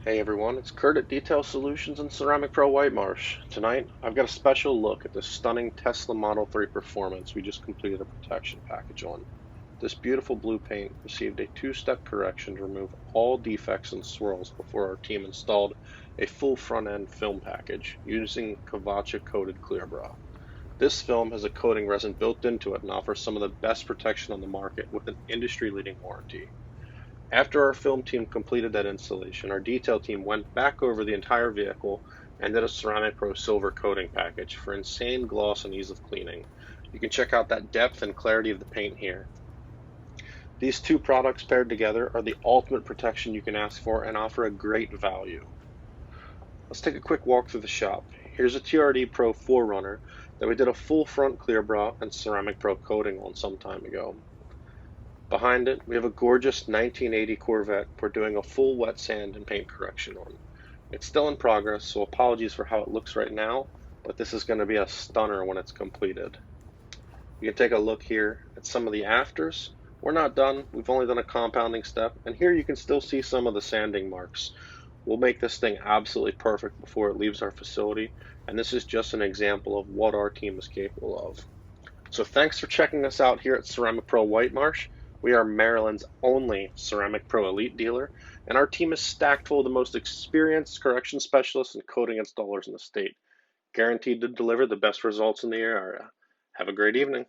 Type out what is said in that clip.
Hey everyone, it's Kurt at Detail Solutions and Ceramic Pro White Marsh. Tonight, I've got a special look at the stunning Tesla Model 3 Performance we just completed a protection package on. This beautiful blue paint received a two-step correction to remove all defects and swirls before our team installed a full front-end film package using Kavaca coated clear bra. This film has a coating resin built into it and offers some of the best protection on the market with an industry-leading warranty. After our film team completed that installation, our detail team went back over the entire vehicle and did a Ceramic Pro silver coating package for insane gloss and ease of cleaning. You can check out that depth and clarity of the paint here. These two products paired together are the ultimate protection you can ask for and offer a great value. Let's take a quick walk through the shop. Here's a TRD Pro 4Runner that we did a full front clear bra and Ceramic Pro coating on some time ago. Behind it, we have a gorgeous 1980 Corvette we're doing a full wet sand and paint correction on. It's still in progress, so apologies for how it looks right now, but this is going to be a stunner when it's completed. You can take a look here at some of the afters. We're not done, we've only done a compounding step, and here you can still see some of the sanding marks. We'll make this thing absolutely perfect before it leaves our facility, and this is just an example of what our team is capable of. So thanks for checking us out here at Ceramic Pro White Marsh. We are Maryland's only Ceramic Pro Elite dealer, and our team is stacked full of the most experienced correction specialists and coating installers in the state, guaranteed to deliver the best results in the area. Have a great evening.